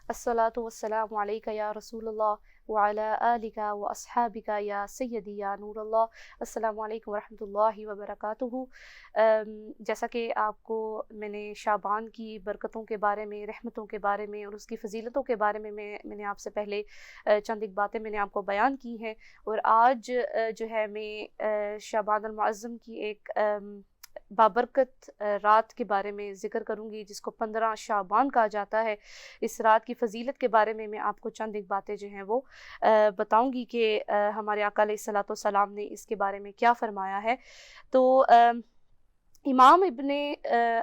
अस्सलातु वस्सलामु अलैका या रसूलल्लाह व अला आलिका व अस्हाबिका या सय्यदी या नूरल्लाह। अस्सलामु अलैकुम वरहमतुल्लाहि व बरकातुहू। जैसा कि आपको मैंने शाबान की बरकतों के बारे में, रहमतों के बारे में और उसकी फ़जीलतों के बारे में मैंने आपसे पहले चंद एक बातें मैंने आपको बयान की हैं। और आज जो है मैं शाबान अल मुअज़्ज़म की एक बाबरकत रात के बारे में ज़िक्र करूँगी, जिसको 15 शाबान कहा जाता है। इस रात की फ़जीलत के बारे में मैं आपको चंद एक बातें जो हैं वो बताऊँगी कि हमारे आका अलैहिस्सलातु वस्सलाम ने इसके बारे में क्या फ़रमाया है। तो इमाम इब्ने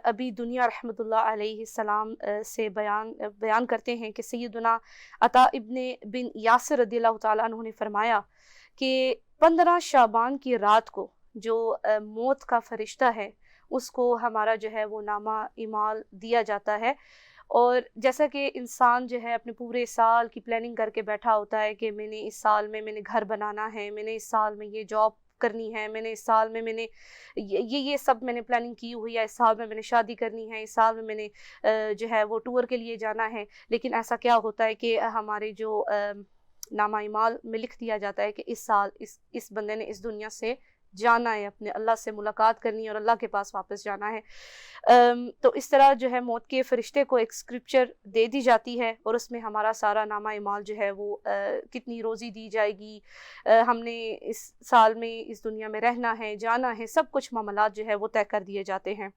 अबी दुनिया रहमतुल्लाह अलैहिस्सलाम से बयान करते हैं कि सैयदना अता इब्ने बिन यासिर रज़ियल्लाहु ताला अन्हु ने फ़रमाया कि 15 शाबान की रात को जो मौत का फ़रिश्ता है उसको हमारा जो है वो नामा इमाल दिया जाता है। और जैसा कि इंसान जो है अपने पूरे साल की प्लानिंग करके बैठा होता है कि मैंने इस साल में मैंने घर बनाना है, मैंने इस साल में ये जॉब करनी है, मैंने इस साल में मैंने ये सब मैंने प्लानिंग की हुई है, इस साल में मैंने शादी करनी है, इस साल में मैंने जो है वो टूर के लिए जाना है। लेकिन ऐसा क्या होता है कि हमारे जो नामा इमाल में लिख दिया जाता है कि इस साल इस बंदे ने इस दुनिया से जाना है, अपने अल्लाह से मुलाकात करनी है और अल्लाह के पास वापस जाना है। तो इस तरह जो है मौत के फरिश्ते को एक स्क्रिप्चर दे दी जाती है और उसमें हमारा सारा नामा इमाल जो है वो कितनी रोज़ी दी जाएगी, हमने इस साल में इस दुनिया में रहना है, जाना है, सब कुछ मामलात जो है वो तय कर दिए जाते हैं।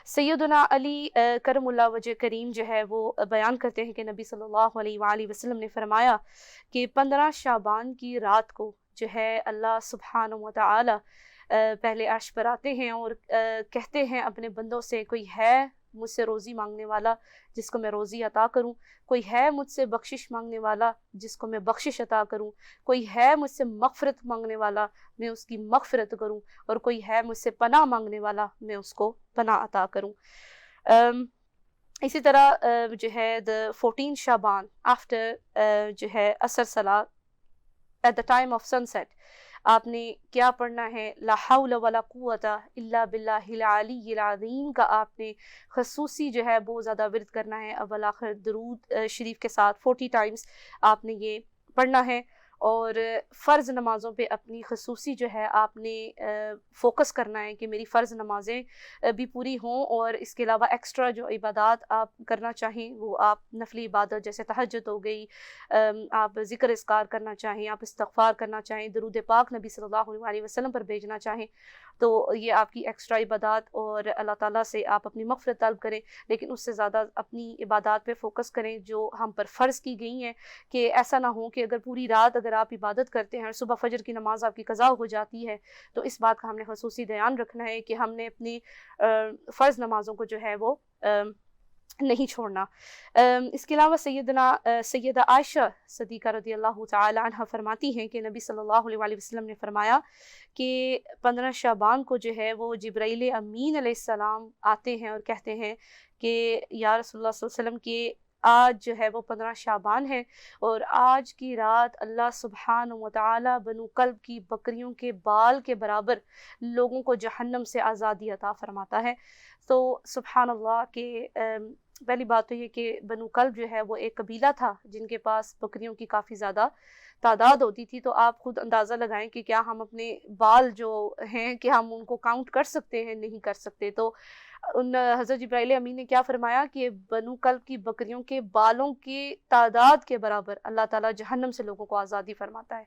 सैयदना अली करमुल्लाह वजह करीम जो है वो बयान करते हैं कि नबी सल्लल्लाहु अलैहि वसल्लम ने फरमाया कि 15 शाबान की रात को जो है अल्लाह सुब्हानहू व तआला पहले अर्श पर आते हैं और कहते हैं अपने बंदों से, कोई है मुझसे रोज़ी मांगने वाला जिसको मैं रोज़ी अता करूं, कोई है मुझसे बख्शिश मांगने वाला जिसको मैं बख्शिश अता करूं, कोई है मुझसे मग़फ़िरत मांगने वाला मैं उसकी मग़फ़िरत करूं, और कोई है मुझसे पनाह मांगने वाला मैं उसको पनाह अता करूं। इसी तरह जो है द 14 शाबान आफ्टर जो है असर सलात at the time of sunset आपने क्या पढ़ना है, ला हौल वला कुव्वता इल्ला बिल्लाहिल अलिय्यिल अज़ीम का आपने ख़ुसूसी जो है बहुत ज़्यादा विर्द करना है। अव्वल आखिर दरूद शरीफ के साथ 40 टाइम्स आपने ये पढ़ना है। और फ़र्ज़ नमाज़ों पे अपनी ख़ुसूसी जो है आपने फ़ोकस करना है कि मेरी फ़र्ज़ नमाज़ें भी पूरी हों, और इसके अलावा एक्स्ट्रा जो इबादत आप करना चाहें वो आप नफली इबादत जैसे तहज्जुद हो गई, आप ज़िक्र इज़कार करना चाहें, आप इस्तिग़फ़ार करना चाहें, दरूद पाक नबी सल्लल्लाहु अलैहि वसल्लम पर भेजना चाहें, तो ये आपकी एक्स्ट्रा इबादत, और अल्लाह ताला से आप अपनी मग़फ़िरत तलब करें। लेकिन उससे ज़्यादा अपनी इबादत पे फ़ोकस करें जो हम पर फ़र्ज़ की गई हैं, कि ऐसा ना हो कि अगर पूरी रात अगर आप इबादत करते हैं और सुबह फजर की नमाज आपकी कज़ा हो जाती है, तो इस बात का हमने ख़ुसूसी ध्यान रखना है कि हमने अपनी फ़र्ज़ नमाज़ों को जो है वो नहीं छोड़ना। इसके अलावा सैयदा आयशा सिद्दीक़ा रज़ियल्लाहु ताला अन्हा फरमाती हैं कि नबी सल्लल्लाहु अलैहि वसल्लम ने फरमाया कि 15 शाबान को जो है वो जिब्राईल अमीन अलैहिस्सलाम आते हैं और कहते हैं कि या रसूलुल्लाह सल्लल्लाहु अलैहि वसल्लम कि आज जो है वो 15 शाबान है और आज की रात अल्लाह सुब्हानहू व तआला बनु कल्ब की बकरियों के बाल के बराबर लोगों को जहन्नम से आज़ादी अता फरमाता है। तो सुब्हान अल्लाह के पहली बात तो ये कि बनु कल्ब जो है वो एक कबीला था जिनके पास बकरियों की काफ़ी ज़्यादा तादाद होती थी। तो आप खुद अंदाज़ा लगाएं कि क्या हम अपने बाल जो हैं कि हम उनको काउंट कर सकते हैं, नहीं कर सकते। तो हज़रत जिब्राईल अमीन ने क्या फरमाया कि बनु कल्ब की बकरियों के बालों की तादाद के बराबर अल्लाह ताला जहन्नम से लोगों को आज़ादी फरमाता है,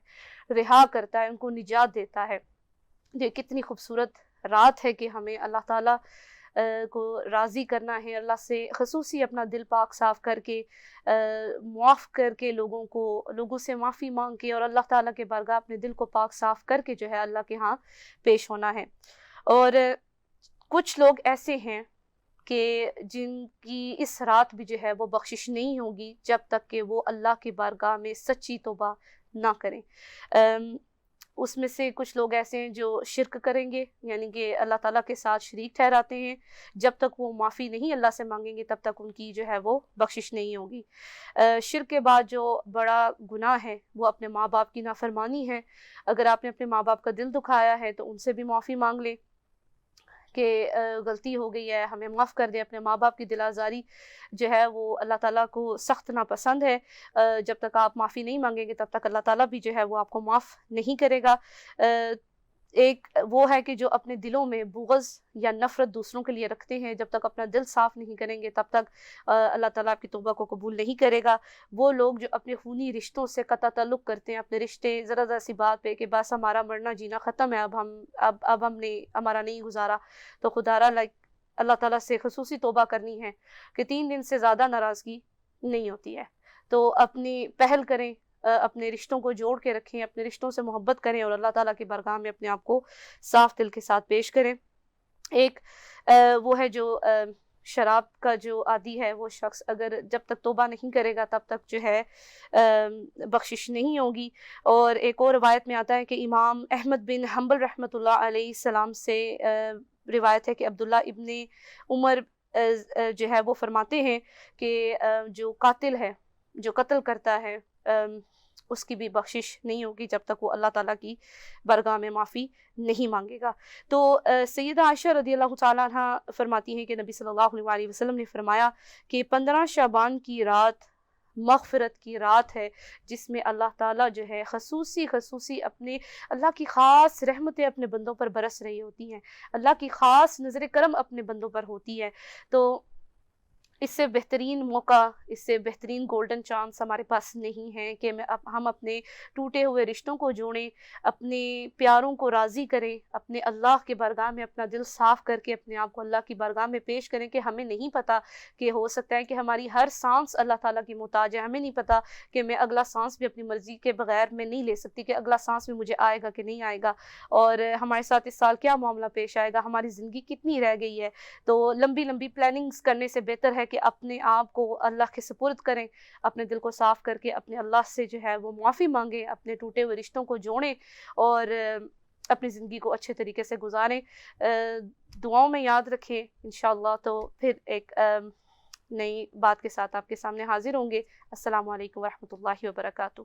रिहा करता है, उनको निजात देता है। ये कितनी खूबसूरत रात है कि हमें अल्लाह ताला को राज़ी करना है, अल्लाह से ख़ुसूसी अपना दिल पाक साफ़ करके मुआफ़ करके लोगों से माफ़ी मांग के और अल्लाह ताला के बारगाह अपने दिल को पाक साफ़ करके जो है अल्लाह के यहाँ पेश होना है। और कुछ लोग ऐसे हैं कि जिनकी इस रात भी जो है वो बख्शिश नहीं होगी जब तक कि वो अल्लाह की बारगाह में सच्ची तौबा ना करें। उसमें से कुछ लोग ऐसे हैं जो शिर्क करेंगे, यानी कि अल्लाह ताला के साथ शरीक ठहराते हैं। जब तक वो माफ़ी नहीं अल्लाह से मांगेंगे तब तक उनकी जो है वो बख्शिश नहीं होगी। शिर्क के बाद जो बड़ा गुनाह है वो अपने माँ बाप की नाफरमानी है। अगर आपने अपने माँ बाप का दिल दुखाया है तो उनसे भी माफ़ी मांग लें کہ غلطی ہو گئی ہے، ہمیں معاف کر دیں. اپنے ماں باپ کی دل آزاری جو ہے وہ اللہ تعالیٰ کو سخت ناپسند ہے. جب تک آپ معافی نہیں مانگیں گے تب تک اللہ تعالیٰ بھی جو ہے وہ آپ کو معاف نہیں کرے گا. ایک وہ ہے کہ جو اپنے دلوں میں بغض یا نفرت دوسروں کے لیے رکھتے ہیں، جب تک اپنا دل صاف نہیں کریں گے تب تک اللہ تعالیٰ آپ کی توبہ کو قبول نہیں کرے گا. وہ لوگ جو اپنے خونی رشتوں سے قطع تعلق کرتے ہیں، اپنے رشتے ذرا ذرا سی بات پہ کہ بس ہمارا مرنا جینا ختم ہے، اب ہم نے ہمارا نہیں گزارا، تو خدا را اللہ تعالیٰ سے خصوصی توبہ کرنی ہے کہ 3 دن سے زیادہ ناراضگی نہیں ہوتی ہے. تو اپنی پہل کریں، اپنے رشتوں کو جوڑ کے رکھیں، اپنے رشتوں سے محبت کریں اور اللہ تعالیٰ کی بارگاہ میں اپنے آپ کو صاف دل کے ساتھ پیش کریں. ایک وہ ہے جو شراب کا جو عادی ہے، وہ شخص اگر جب تک توبہ نہیں کرے گا تب تک جو ہے بخشش نہیں ہوگی. اور ایک اور روایت میں آتا ہے کہ امام احمد بن حنبل رحمۃ اللہ علیہ السلام سے روایت ہے کہ عبداللہ ابن عمر جو ہے وہ فرماتے ہیں کہ جو قاتل ہے، جو قتل کرتا ہے، اس کی بھی بخشش نہیں ہوگی جب تک وہ اللہ تعالیٰ کی بارگاہ میں معافی نہیں مانگے گا. تو سیدہ عائشہ رضی اللہ تعالیٰ عنہ فرماتی ہیں کہ نبی صلی اللہ علیہ وسلم نے فرمایا کہ 15 شعبان کی رات مغفرت کی رات ہے، جس میں اللہ تعالیٰ جو ہے خصوصی اپنے اللہ کی خاص رحمتیں اپنے بندوں پر برس رہی ہوتی ہیں، اللہ کی خاص نظر کرم اپنے بندوں پر ہوتی ہے. تو اس سے بہترین موقع، اس سے بہترین گولڈن چانس ہمارے پاس نہیں ہے کہ ہم اپنے ٹوٹے ہوئے رشتوں کو جوڑیں، اپنے پیاروں کو راضی کریں، اپنے اللہ کی بارگاہ میں اپنا دل صاف کر کے اپنے آپ کو اللہ کی بارگاہ میں پیش کریں کہ ہمیں نہیں پتہ کہ ہو سکتا ہے کہ ہماری ہر سانس اللہ تعالیٰ کی محتاج ہے، ہمیں نہیں پتہ کہ میں اگلا سانس بھی اپنی مرضی کے بغیر میں نہیں لے سکتی، کہ اگلا سانس بھی مجھے آئے گا کہ نہیں آئے گا، اور ہمارے ساتھ اس سال کیا معاملہ پیش آئے گا، ہماری زندگی کتنی رہ گئی ہے. تو لمبی پلاننگز کرنے سے بہتر ہے کہ اپنے آپ کو اللہ کے سپرد کریں، اپنے دل کو صاف کر کے اپنے اللہ سے جو ہے وہ معافی مانگیں، اپنے ٹوٹے ہوئے رشتوں کو جوڑیں اور اپنی زندگی کو اچھے طریقے سے گزاریں. دعاؤں میں یاد رکھیں انشاءاللہ. تو پھر ایک نئی بات کے ساتھ آپ کے سامنے حاضر ہوں گے. السلام علیکم ورحمۃ اللہ وبرکاتہ.